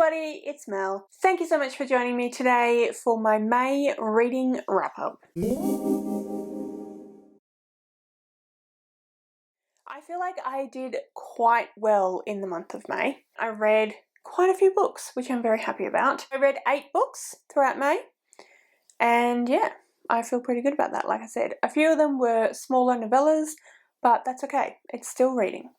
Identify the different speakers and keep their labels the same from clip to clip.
Speaker 1: everybody, it's Mel. Thank you so much for joining me today for my May reading wrap-up. I feel like I did quite well in the month of May. I read quite a few books, which I'm very happy about. I read 8 books throughout May, and yeah, I feel pretty good about that. Like I said, a few of them were smaller novellas, but that's okay. It's still reading.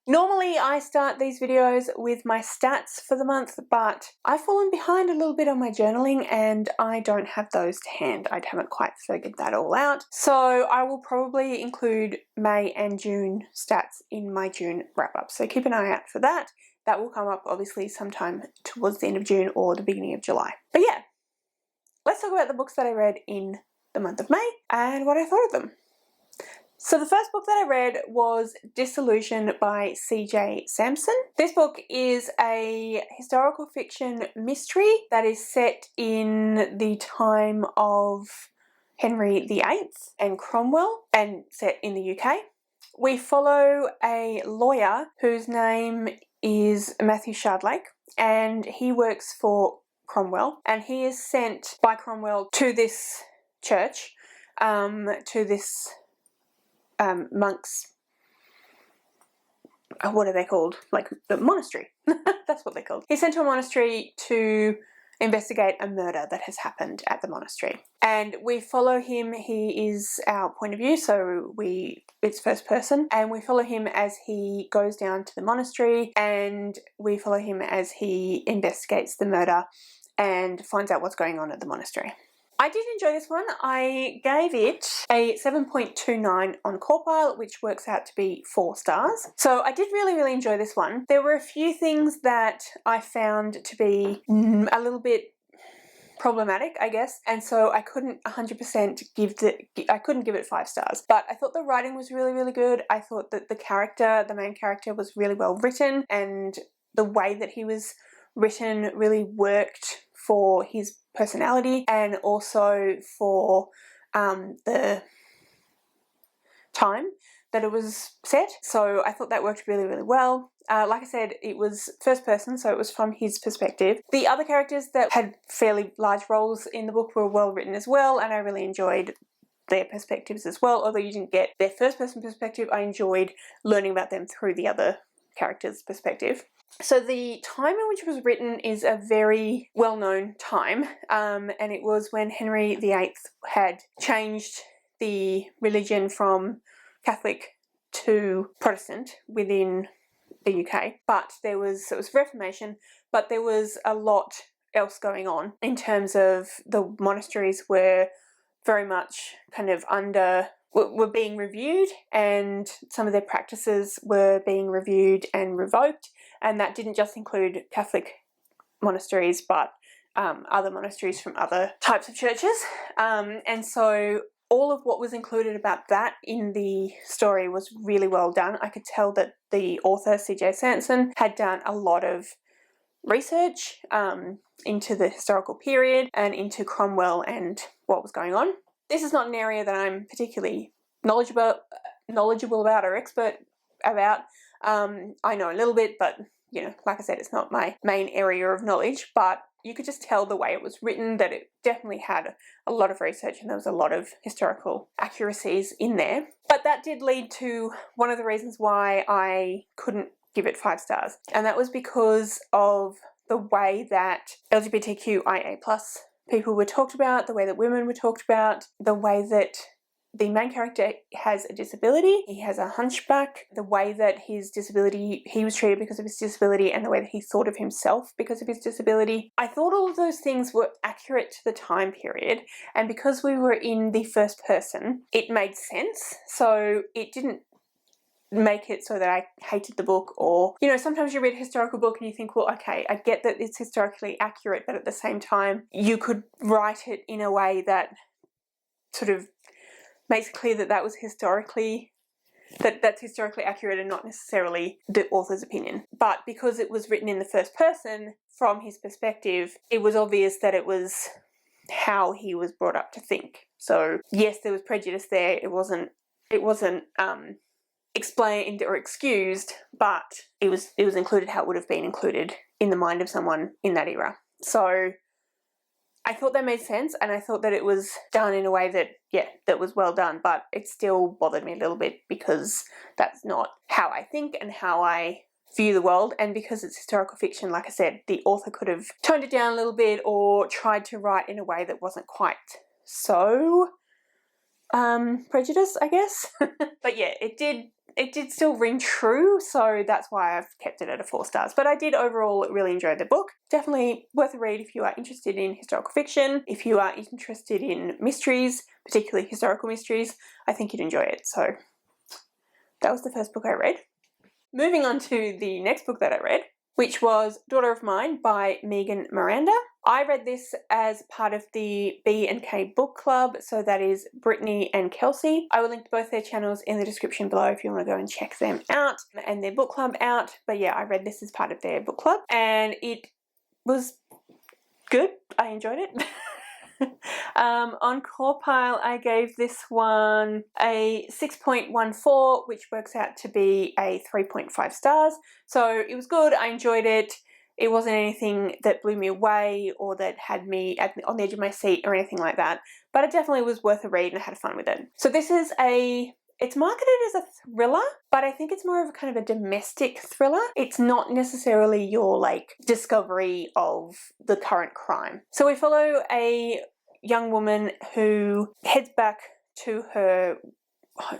Speaker 1: Normally I start these videos with my stats for the month, but I've fallen behind a little bit on my journaling and I don't have those to hand. I haven't quite figured that all out. So I will probably include May and June stats in my June wrap-up. So keep an eye out for that. That will come up obviously sometime towards the end of June or the beginning of July. But yeah, let's talk about the books that I read in the month of May and what I thought of them. So the first book that I read was Dissolution by CJ Sansom. This book is a historical fiction mystery that is set in the time of Henry VIII and Cromwell and set in the UK. We follow a lawyer whose name is Matthew Shardlake, and he works for Cromwell, and he is sent by Cromwell to this church, to this monks, what are they called? Like the monastery. That's what they're called. He's sent to a monastery to investigate a murder that has happened at the monastery. And we follow him. He is our point of view, so it's first person, and we follow him as he goes down to the monastery, and we follow him as he investigates the murder and finds out what's going on at the monastery. I did enjoy this one. I gave it a 7.29 on Corpile, which works out to be 4 stars. So I did really enjoy this one. There were a few things that I found to be a little bit problematic, I guess, and so I couldn't 100% give it 5 stars. But I thought the writing was really good. I thought that the main character was really well written, and the way that he was written really worked for his personality and also for the time that it was set. So I thought that worked really well. Like I said, it was first person, so it was from his perspective. The other characters that had fairly large roles in the book were well written as well, and I really enjoyed their perspectives as well. Although you didn't get their first person perspective, I enjoyed learning about them through the other character's perspective. So the time in which it was written is a very well-known time, and it was when Henry VIII had changed the religion from Catholic to Protestant within the UK. But it was Reformation, but there was a lot else going on in terms of the monasteries were very much kind of were being reviewed, and some of their practices were being reviewed and revoked, and that didn't just include Catholic monasteries but other monasteries from other types of churches, and so all of what was included about that in the story was really well done. I could tell that the author, CJ Sansom, had done a lot of research into the historical period and into Cromwell and what was going on. This is not an area that I'm particularly knowledgeable about or expert about. I know a little bit, but you know, like I said, it's not my main area of knowledge, but you could just tell the way it was written that it definitely had a lot of research and there was a lot of historical accuracies in there. But that did lead to one of the reasons why I couldn't give it 5 stars, and that was because of the way that LGBTQIA+ people were talked about, the way that women were talked about, the way that the main character has a disability, he has a hunchback, the way that he was treated because of his disability, and the way that he thought of himself because of his disability. I thought all of those things were accurate to the time period, and because we were in the first person, it made sense. So it didn't make it so that I hated the book, or, you know, sometimes you read a historical book and you think, well, okay, I get that it's historically accurate, but at the same time, you could write it in a way that sort of makes it clear that that's historically accurate and not necessarily the author's opinion. But because it was written in the first person from his perspective, it was obvious that it was how he was brought up to think. So yes, there was prejudice there. It wasn't explained or excused, but it was included how it would have been included in the mind of someone in that era. So I thought that made sense, and I thought that it was done in a way that, yeah, that was well done, but it still bothered me a little bit because that's not how I think and how I view the world, and because it's historical fiction, like I said, the author could have toned it down a little bit or tried to write in a way that wasn't quite so prejudiced, I guess. But yeah, it did still ring true, so that's why I've kept it at 4 stars. But I did overall really enjoy the book. Definitely worth a read if you are interested in historical fiction. If you are interested in mysteries, particularly historical mysteries, I think you'd enjoy it. So that was the first book I read. Moving on to the next book that I read, which was Daughter of Mine by Miranda. I read this as part of the B&K book club, so that is Brittany and Kelsey. I will link to both their channels in the description below if you want to go and check them out and their book club out. But yeah, I read this as part of their book club and it was good. I enjoyed it. On Corpile, I gave this one a 6.14, which works out to be a 3.5 stars. So it was good. I enjoyed it. It wasn't anything that blew me away or that had me on the edge of my seat or anything like that, but it definitely was worth a read and I had fun with it. So this is it's marketed as a thriller, but I think it's more of a kind of a domestic thriller. It's not necessarily your like discovery of the current crime. So we follow a young woman who heads back to her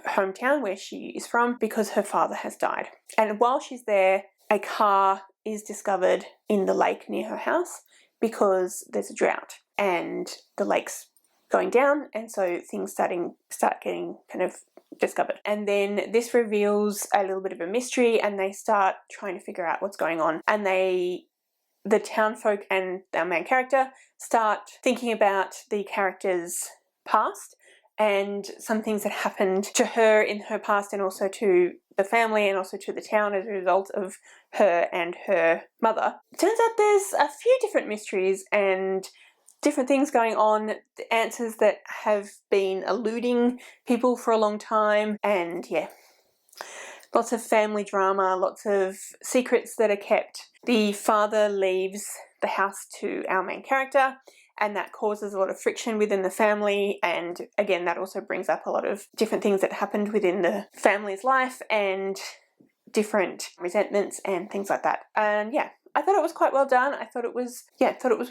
Speaker 1: hometown where she is from because her father has died. And while she's there, a car is discovered in the lake near her house because there's a drought and the lake's going down, and so things start getting kind of discovered. And then this reveals a little bit of a mystery and they start trying to figure out what's going on, and the townfolk and our main character start thinking about the character's past and some things that happened to her in her past and also to the family and also to the town as a result of her and her mother. It turns out there's a few different mysteries and different things going on, the answers that have been eluding people for a long time, and yeah, lots of family drama, lots of secrets that are kept. The father leaves the house to our main character, and that causes a lot of friction within the family, and again that also brings up a lot of different things that happened within the family's life and different resentments and things like that. And yeah, I thought it was quite well done. I thought it was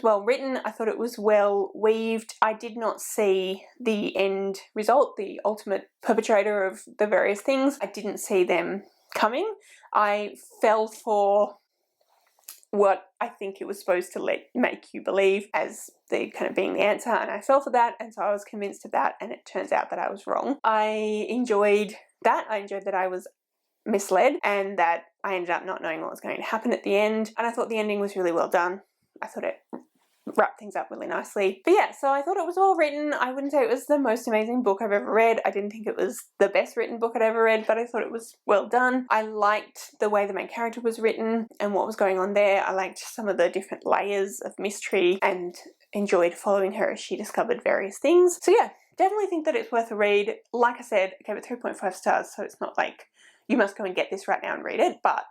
Speaker 1: well written. I thought it was well weaved. I did not see the end result, the ultimate perpetrator of the various things. I didn't see them coming. I fell for what I think it was supposed to make you believe as the kind of being the answer, and I fell for that, and so I was convinced of that, and it turns out that I was wrong. I enjoyed that. I enjoyed that I was misled and that I ended up not knowing what was going to happen at the end, and I thought the ending was really well done. I thought it wrapped things up really nicely. But yeah, so I thought it was well written. I wouldn't say it was the most amazing book I've ever read. I didn't think it was the best written book I'd ever read, but I thought it was well done. I liked the way the main character was written and what was going on there. I liked some of the different layers of mystery and enjoyed following her as she discovered various things. So yeah, definitely think that it's worth a read. Like I said, I gave it 3.5 stars, so it's not like you must go and get this right now and read it, but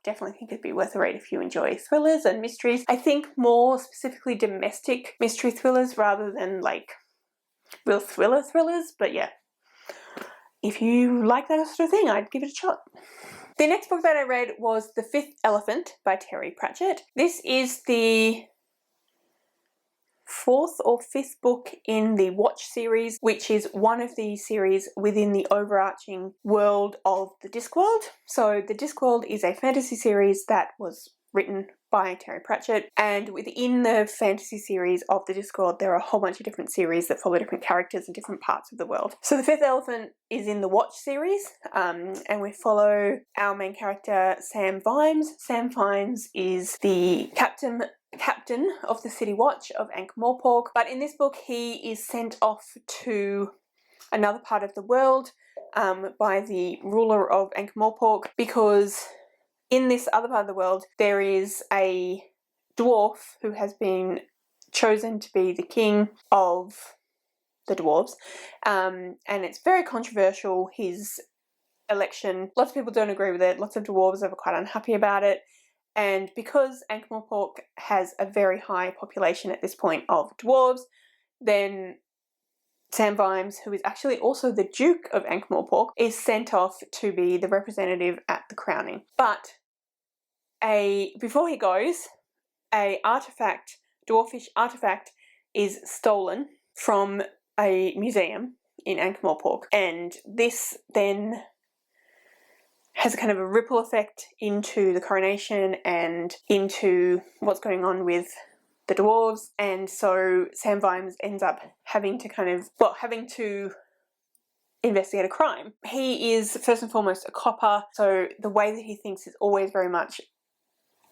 Speaker 1: definitely think it'd be worth a read if you enjoy thrillers and mysteries. I think more specifically domestic mystery thrillers rather than like real thrillers, but yeah, if you like that sort of thing, I'd give it a shot. The next book that I read was The Fifth Elephant by Terry Pratchett. This is the 4th or 5th book in the Watch series, which is one of the series within the overarching world of the Discworld. So the Discworld is a fantasy series that was written by Terry Pratchett, and within the fantasy series of the Discworld there are a whole bunch of different series that follow different characters in different parts of the world. So the Fifth Elephant is in the Watch series, and we follow our main character Sam Vimes. Sam Vimes is the captain of the City Watch of Ankh-Morpork, but in this book he is sent off to another part of the world by the ruler of Ankh-Morpork, because in this other part of the world there is a dwarf who has been chosen to be the king of the dwarves, and it's very controversial, his election. Lots of people don't agree with it, lots of dwarves are quite unhappy about it, And because Ankh-Morpork has a very high population at this point of dwarves, then Sam Vimes, who is actually also the Duke of Ankh-Morpork, is sent off to be the representative at the crowning. But before he goes, a artifact, dwarfish artifact, is stolen from a museum in Ankh-Morpork, and this then has a kind of a ripple effect into the coronation and into what's going on with the dwarves. And so Sam Vimes ends up having to investigate a crime. He is first and foremost a copper, so the way that he thinks is always very much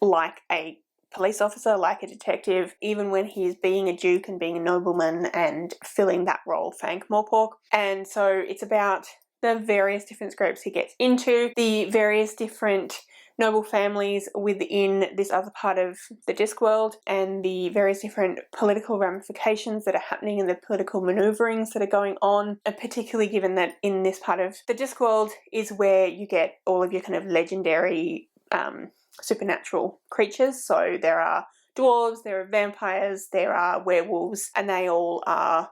Speaker 1: like a police officer, like a detective, even when he's being a duke and being a nobleman and filling that role for Ankh-Morpork. And so it's about the various different scrapes he gets into, the various different noble families within this other part of the Discworld, and the various different political ramifications that are happening and the political manoeuvrings that are going on, and particularly given that in this part of the Discworld is where you get all of your kind of legendary supernatural creatures. So there are dwarves, there are vampires, there are werewolves, and they all are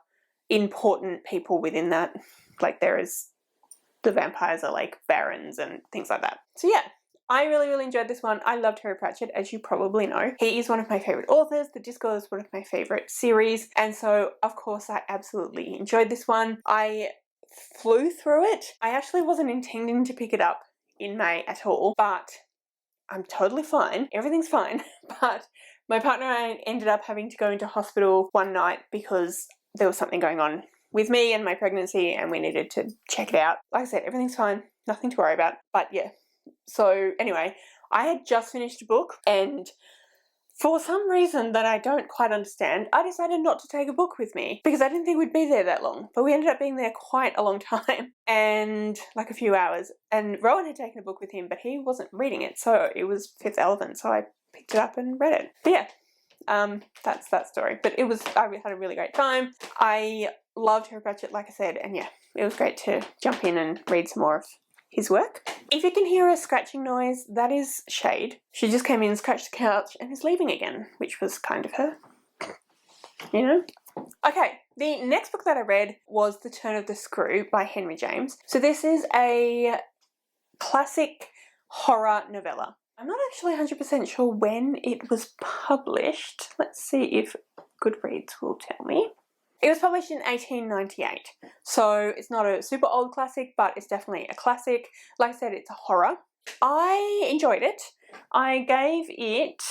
Speaker 1: important people within that. Like the vampires are like barons and things like that. So yeah, I really, really enjoyed this one. I loved Terry Pratchett, as you probably know. He is one of my favourite authors. The Discworld is one of my favourite series. And so, of course, I absolutely enjoyed this one. I flew through it. I actually wasn't intending to pick it up in May at all, but I'm totally fine. Everything's fine. But my partner and I ended up having to go into hospital one night because there was something going on with me and my pregnancy, and we needed to check it out. Like I said, everything's fine, nothing to worry about. But yeah, so anyway, I had just finished a book, and for some reason that I don't quite understand, I decided not to take a book with me because I didn't think we'd be there that long. But we ended up being there quite a long time, and like a few hours. And Rowan had taken a book with him, but he wasn't reading it, so it was Fifth Element, so I picked it up and read it. But yeah, that's that story. But I had a really great time. I loved Terry Pratchett, like I said, and yeah, it was great to jump in and read some more of his work. If you can hear a scratching noise, that is Shade. She just came in, scratched the couch, and is leaving again, which was kind of her, you know? Okay, the next book that I read was The Turn of the Screw by Henry James. So this is a classic horror novella. I'm not actually 100% sure when it was published. Let's see if Goodreads will tell me. It was published in 1898, so it's not a super old classic, but it's definitely a classic. Like I said, it's a horror. I enjoyed it. I gave it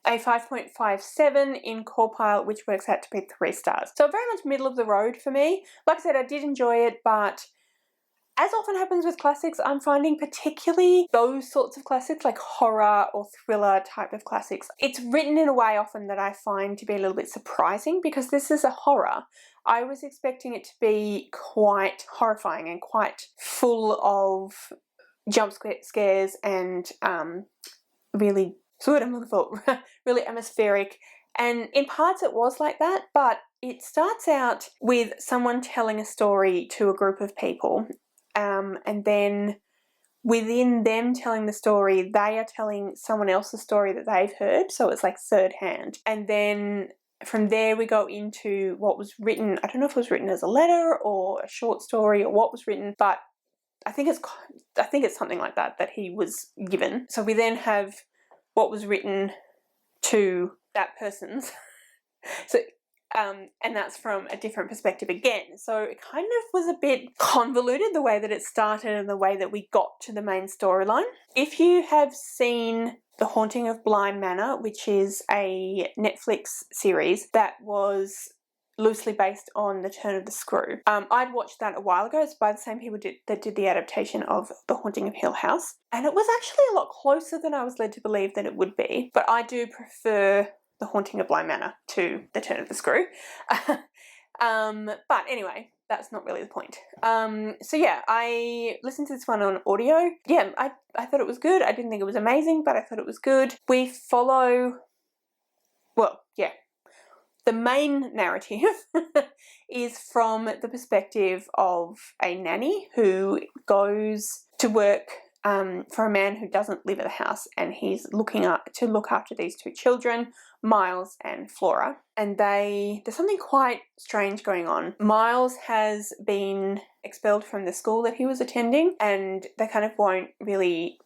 Speaker 1: a 5.57 in Core Pile, which works out to be 3 stars. So very much middle of the road for me. Like I said, I did enjoy it, but as often happens with classics, I'm finding particularly those sorts of classics, like horror or thriller type of classics, it's written in a way often that I find to be a little bit surprising, because this is a horror. I was expecting it to be quite horrifying and quite full of jump scares and really atmospheric. And in parts it was like that, but it starts out with someone telling a story to a group of people. And then within them telling the story, they are telling someone else the story that they've heard. So it's like third hand. And then from there we go into what was written. I don't know if it was written as a letter or a short story or what was written, but I think it's something like that he was given. So we then have what was written to that person's. So and that's from a different perspective again. So it kind of was a bit convoluted, the way that it started and the way that we got to the main storyline. If you have seen The Haunting of Bly Manor, which is a Netflix series that was loosely based on The Turn of the Screw. I'd watched that a while ago. It's by the same people that did the adaptation of The Haunting of Hill House. And it was actually a lot closer than I was led to believe that it would be. But I do prefer The Haunting of Bly Manor to The Turn of the Screw. But anyway, that's not really the point. So yeah, I listened to this one on audio. Yeah, I thought it was good. I didn't think it was amazing, but I thought it was good. We follow, well, yeah. The main narrative is from the perspective of a nanny who goes to work for a man who doesn't live at the house, and he's looking up to look after these two children, Miles and Flora. And there's something quite strange going on. Miles has been expelled from the school that he was attending, and they kind of won't really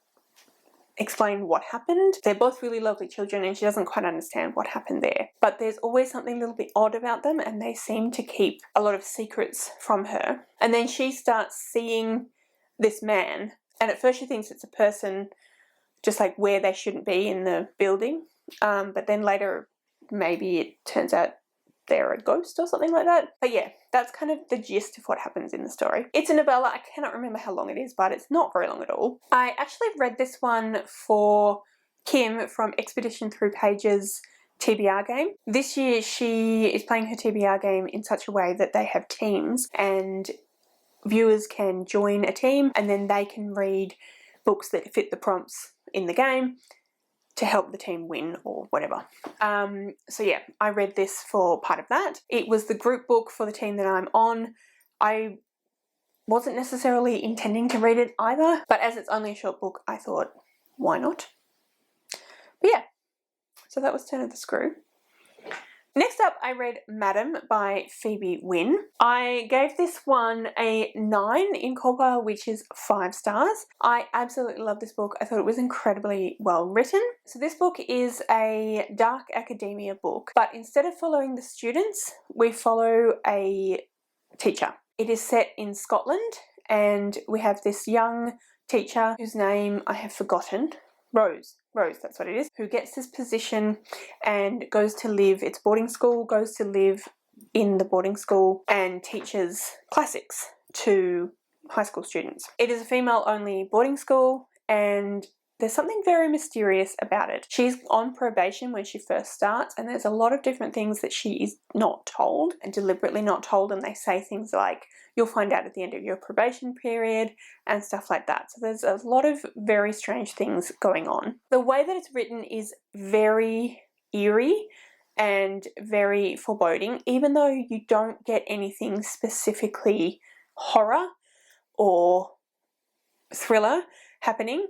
Speaker 1: explain what happened. They're both really lovely children, and she doesn't quite understand what happened there. But there's always something a little bit odd about them, and they seem to keep a lot of secrets from her. And then she starts seeing this man, and at first she thinks it's a person just like where they shouldn't be in the building. But then later maybe it turns out they're a ghost or something like that. But yeah, that's kind of the gist of what happens in the story. It's a novella. I cannot remember how long it is, but it's not very long at all. I actually read this one for Kim from Expedition Through Pages TBR game. This year she is playing her TBR game in such a way that they have teams, and viewers can join a team and then they can read books that fit the prompts in the game to help the team win or whatever. So yeah, I read this for part of that. It was the group book for the team that I'm on. I wasn't necessarily intending to read it either, but as it's only a short book, I thought, why not? But yeah, so that was Turn of the Screw. Next up, I read Madam by Phoebe Wynne. I gave this one a 9 in Colpile, which is 5 stars. I absolutely love this book. I thought it was incredibly well written. So this book is a dark academia book, but instead of following the students, we follow a teacher. It is set in Scotland, and we have this young teacher whose name I have forgotten. Rose, that's what it is, who gets this position and goes to live, it's boarding school, goes to live in the boarding school and teaches classics to high school students. It is a female-only boarding school, and there's something very mysterious about it. She's on probation when she first starts, and there's a lot of different things that she is not told, and deliberately not told, and they say things like, you'll find out at the end of your probation period and stuff like that. So there's a lot of very strange things going on. The way that it's written is very eerie and very foreboding, even though you don't get anything specifically horror or thriller happening.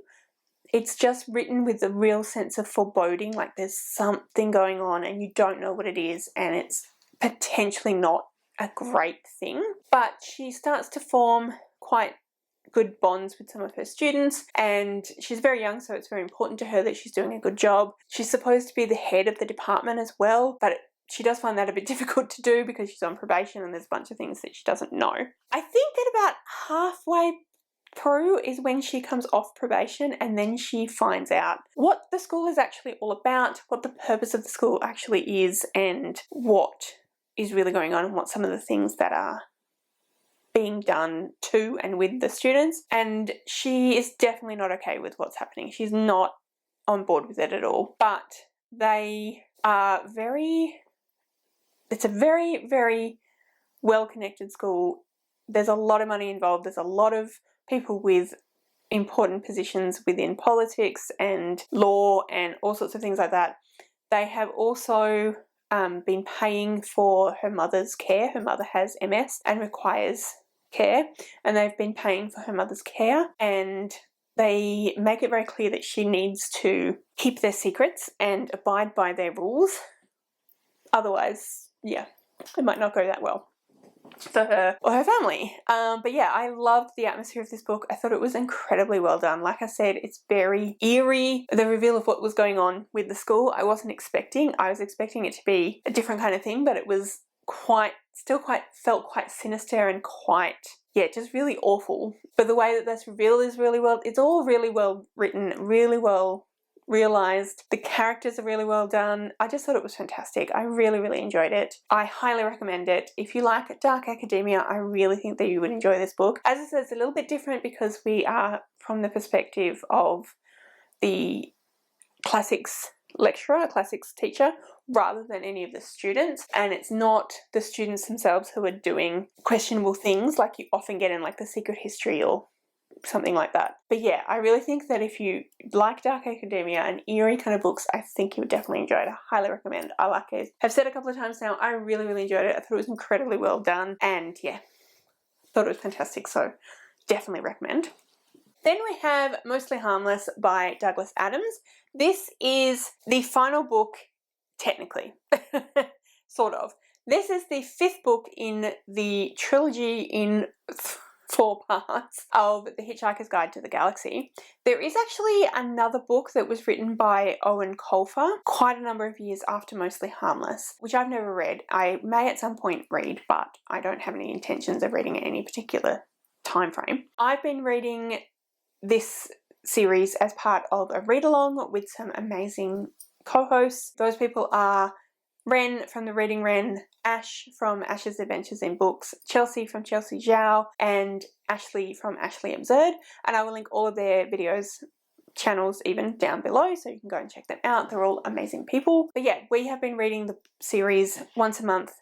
Speaker 1: It's just written with a real sense of foreboding, like there's something going on and you don't know what it is, and it's potentially not a great thing. But she starts to form quite good bonds with some of her students, and she's very young, so it's very important to her that she's doing a good job. She's supposed to be the head of the department as well, but she does find that a bit difficult to do because she's on probation and there's a bunch of things that she doesn't know. I think that about halfway through is when she comes off probation, and then she finds out what the school is actually all about, what the purpose of the school actually is, and what is really going on, and what some of the things that are being done to and with the students. And she is definitely not okay with what's happening. She's not on board with it at all. But they are it's a very, very well-connected school. There's a lot of money involved. There's a lot of people with important positions within politics and law and all sorts of things like that. They have also been paying for her mother's care. Her mother has MS and requires care, and they've been paying for her mother's care, and they make it very clear that she needs to keep their secrets and abide by their rules. Otherwise, yeah, it might not go that well for her or her family. But yeah, I loved the atmosphere of this book. I thought it was incredibly well done. Like I said, it's very eerie. The reveal of what was going on with the school, I wasn't expecting. I was expecting it to be a different kind of thing, but it was felt quite sinister and quite, yeah, just really awful. But the way that that's revealed is really well, it's all really well written, really well realised. The characters are really well done. I just thought it was fantastic. I really, really enjoyed it. I highly recommend it. If you like dark academia, I really think that you would enjoy this book. As I said, it's a little bit different because we are from the perspective of the classics lecturer, classics teacher, rather than any of the students, and it's not the students themselves who are doing questionable things like you often get in like The Secret History or something like that. But yeah, I really think that if you like dark academia and eerie kind of books, I think you would definitely enjoy it. I highly recommend. I like it. I've said a couple of times now, I really, really enjoyed it. I thought it was incredibly well done, and yeah, thought it was fantastic, so definitely recommend. Then we have Mostly Harmless by Douglas Adams. This is the final book, technically, sort of. This is the 5th book in the trilogy in 4 parts of The Hitchhiker's Guide to the Galaxy. There is actually another book that was written by Owen Colfer quite a number of years after Mostly Harmless, which I've never read. I may at some point read, but I don't have any intentions of reading at any particular time frame. I've been reading this series as part of a read-along with some amazing co-hosts. Those people are Ren from the Reading Ren, Ash from Ash's Adventures in Books, Chelsea from Chelsea Zhao, and Ashley from Ashley Absurd. And I will link all of their videos, channels even, down below, so you can go and check them out. They're all amazing people. But yeah, we have been reading the series once a month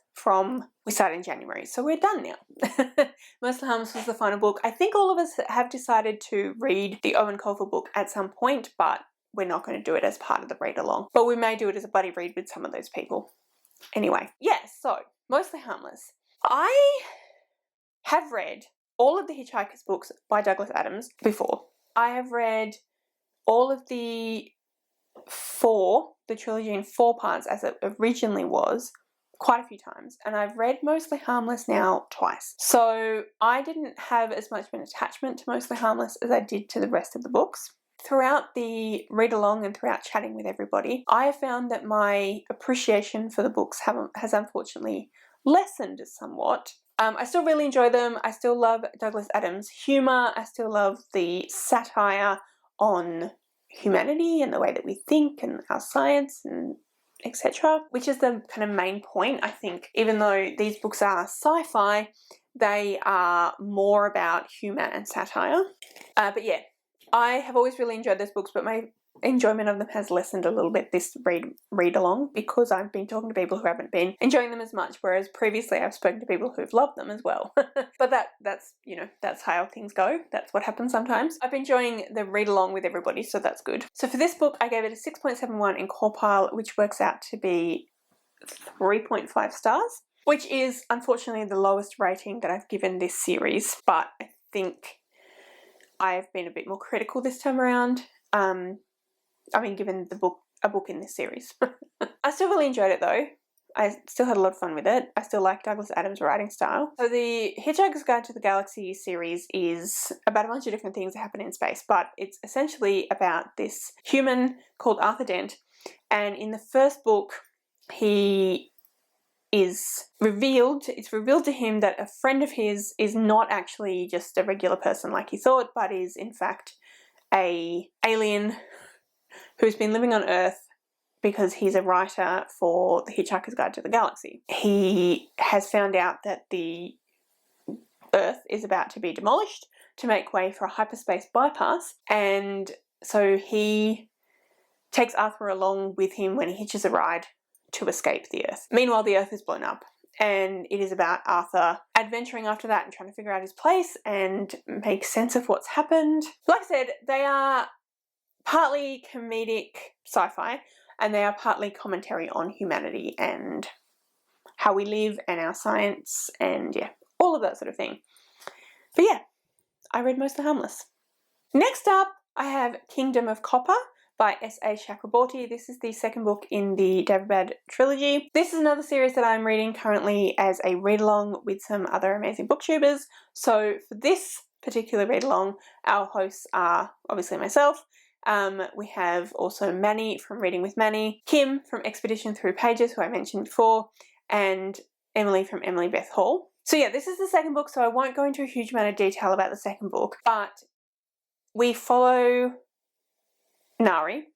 Speaker 1: we started in January, so we're done now. Mostly Harmless was the final book. I think all of us have decided to read the Owen Colfer book at some point, but we're not going to do it as part of the read-along. But we may do it as a buddy read with some of those people. Anyway, yes, so Mostly Harmless. I have read all of the Hitchhiker's books by Douglas Adams before. I have read all of the trilogy in 4 parts as it originally was, quite a few times, and I've read Mostly Harmless now twice. So I didn't have as much of an attachment to Mostly Harmless as I did to the rest of the books. Throughout the read-along and throughout chatting with everybody, I have found that my appreciation for the books has unfortunately lessened somewhat. I still really enjoy them. I still love Douglas Adams' humour. I still love the satire on humanity and the way that we think and our science and etc., which is the kind of main point, I think. Even though these books are sci-fi, they are more about humour and satire. But yeah, I have always really enjoyed those books, but my enjoyment of them has lessened a little bit this read-along because I've been talking to people who haven't been enjoying them as much, whereas previously I've spoken to people who've loved them as well. But that's, you know, that's how things go. That's what happens sometimes. I've been enjoying the read-along with everybody, so that's good. So for this book, I gave it a 6.71 in Corpile, which works out to be 3.5 stars, which is unfortunately the lowest rating that I've given this series, but I think I've been a bit more critical this time around. Given a book in this series. I still really enjoyed it though. I still had a lot of fun with it. I still like Douglas Adams' writing style. So the Hitchhiker's Guide to the Galaxy series is about a bunch of different things that happen in space, but it's essentially about this human called Arthur Dent, and in the first book it's revealed to him that a friend of his is not actually just a regular person like he thought, but is in fact an alien who's been living on Earth because he's a writer for The Hitchhiker's Guide to the Galaxy. He has found out that the Earth is about to be demolished to make way for a hyperspace bypass, and so he takes Arthur along with him when he hitches a ride to escape the Earth. Meanwhile, the Earth is blown up, and it is about Arthur adventuring after that and trying to figure out his place and make sense of what's happened. Like I said, they are partly comedic sci-fi, and they are partly commentary on humanity and how we live and our science and yeah, all of that sort of thing. But yeah, I read Mostly Harmless. Next up, I have Kingdom of Copper by S.A. Chakraborty. This is the second book in the Daevabad trilogy. This is another series that I'm reading currently as a read-along with some other amazing booktubers. So for this particular read-along, our hosts are obviously myself. We have also Manny from Reading with Manny, Kim from Expedition Through Pages, who I mentioned before, and Emily from Emily Beth Hall. So yeah, this is the second book, so I won't go into a huge amount of detail about the second book, but we follow Nari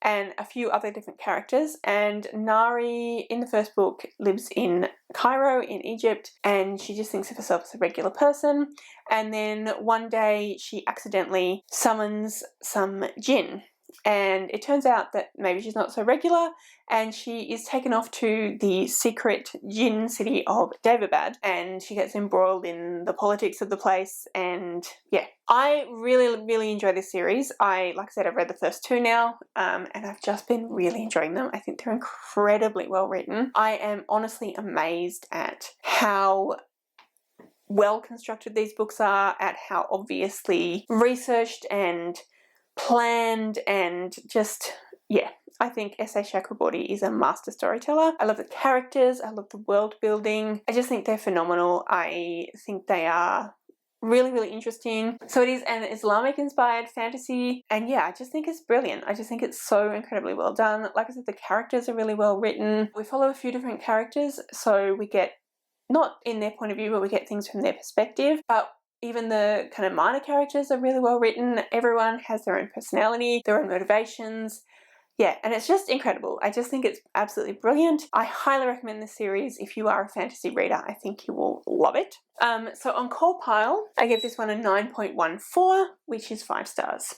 Speaker 1: and a few other different characters, and Nari in the first book lives in Cairo in Egypt, and she just thinks of herself as a regular person, and then one day she accidentally summons some jinn, and it turns out that maybe she's not so regular, and she is taken off to the secret jinn city of Daevabad, and she gets embroiled in the politics of the place, and yeah. I really enjoy this series. Like I said, I've read the first 2 now, and I've just been really enjoying them. I think they're incredibly well written. I am honestly amazed at how well constructed these books are, at how obviously researched and planned, and just, yeah, I think S.A. Chakraborty is a master storyteller. I love the characters, I love the world building, I just think they're phenomenal. I think they are really, really interesting. So it is an Islamic inspired fantasy, and yeah, I just think it's brilliant. I just think it's so incredibly well done. Like I said, the characters are really well written. We follow a few different characters, so we get, not in their point of view, but we get things from their perspective. But even the kind of minor characters are really well written. Everyone has their own personality, their own motivations. Yeah, and it's just incredible. I just think it's absolutely brilliant. I highly recommend this series if you are a fantasy reader. I think you will love it. So on Core Pile, I gave this one a 9.14, which is 5 stars.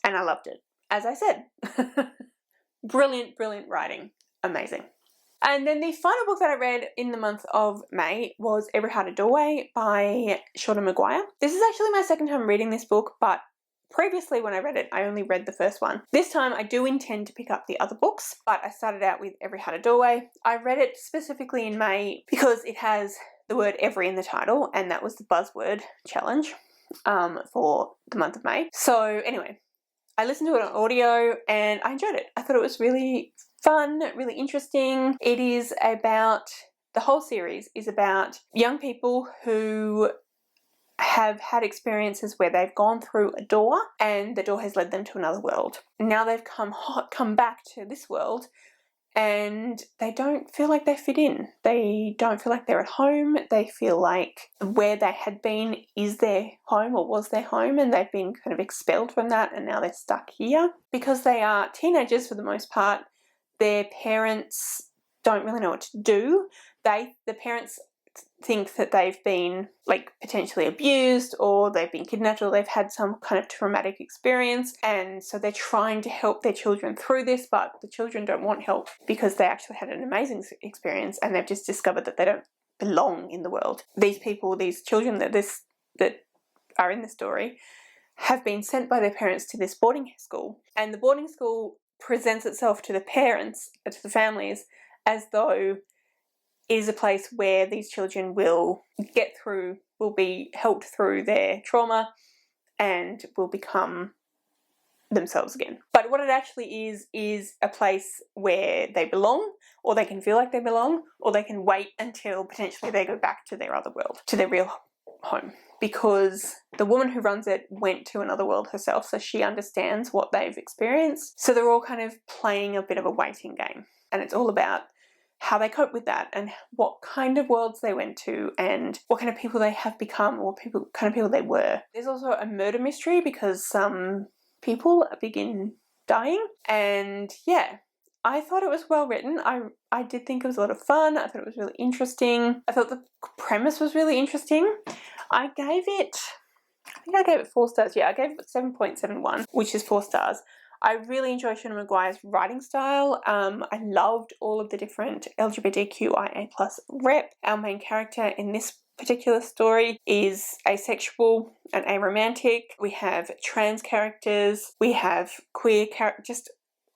Speaker 1: And I loved it. As I said, brilliant, brilliant writing. Amazing. And then the final book that I read in the month of May was Every Heart a Doorway by Seanan McGuire. This is actually my second time reading this book, but previously when I read it, I only read the first one. This time I do intend to pick up the other books, but I started out with Every Heart a Doorway. I read it specifically in May because it has the word every in the title, and that was the buzzword challenge for the month of May. So anyway, I listened to it on audio and I enjoyed it. I thought it was really fun, really interesting. It is about, the whole series is about young people who have had experiences where they've gone through a door and the door has led them to another world. Now they've come back to this world and they don't feel like they fit in. They don't feel like they're at home. They feel like where they had been is their home or was their home, and they've been kind of expelled from that and now they're stuck here. Because they are teenagers for the most part, their parents don't really know what to do. The parents think that they've been like potentially abused, or they've been kidnapped, or they've had some kind of traumatic experience, and so they're trying to help their children through this, but the children don't want help because they actually had an amazing experience and they've just discovered that they don't belong in the world. These people, these children that are in the story, have been sent by their parents to this boarding school, and the boarding school presents itself to the parents, to the families, as though it is a place where these children will be helped through their trauma and will become themselves again. But what it actually is a place where they belong, or they can feel like they belong, or they can wait until potentially they go back to their other world, to their real home. Because the woman who runs it went to another world herself, so she understands what they've experienced. So they're all kind of playing a bit of a waiting game, and it's all about how they cope with that and what kind of worlds they went to and what kind of people they have become, or kind of people they were. There's also a murder mystery because some people begin dying, and yeah, I thought it was well written. I did think it was a lot of fun. I thought it was really interesting. I thought the premise was really interesting. I think I gave it 4 stars. Yeah, I gave it 7.71, which is 4 stars. I really enjoy Seanan McGuire's writing style. I loved all of the different LGBTQIA+ rep. Our main character in this particular story is asexual and aromantic. We have trans characters. We have queer characters, just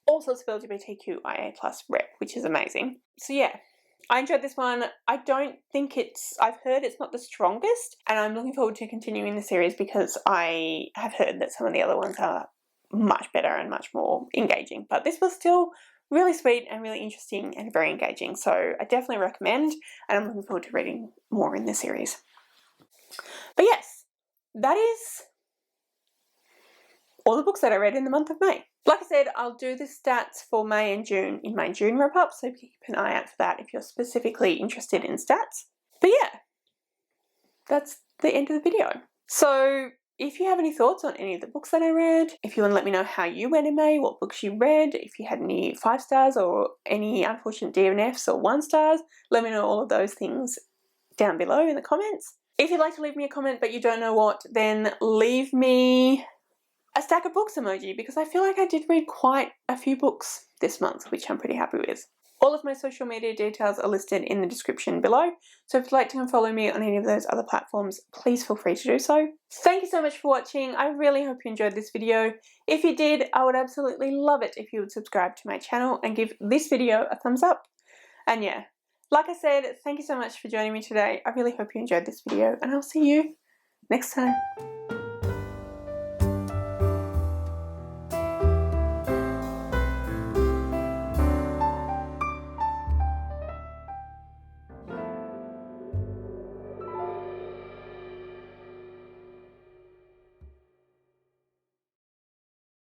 Speaker 1: all sorts of LGBTQIA+ rep, which is amazing. So yeah, I enjoyed this one. I've heard it's not the strongest, and I'm looking forward to continuing the series because I have heard that some of the other ones are much better and much more engaging. But this was still really sweet and really interesting and very engaging. So I definitely recommend, and I'm looking forward to reading more in the series. But yes, that is all the books that I read in the month of May. Like I said, I'll do the stats for May and June in my June wrap-up, so keep an eye out for that if you're specifically interested in stats. But yeah, that's the end of the video. So if you have any thoughts on any of the books that I read, if you want to let me know how you went in May, what books you read, if you had any 5 stars or any unfortunate DNFs or 1 stars, let me know all of those things down below in the comments. If you'd like to leave me a comment but you don't know what, then leave me a stack of books emoji, because I feel like I did read quite a few books this month, which I'm pretty happy with. All of my social media details are listed in the description below, so if you'd like to come follow me on any of those other platforms, please feel free to do so. Thank you so much for watching. I really hope you enjoyed this video. If you did, I would absolutely love it if you would subscribe to my channel and give this video a thumbs up. And yeah, Like I said, thank you so much for joining me today. I really hope you enjoyed this video, and I'll see you next time.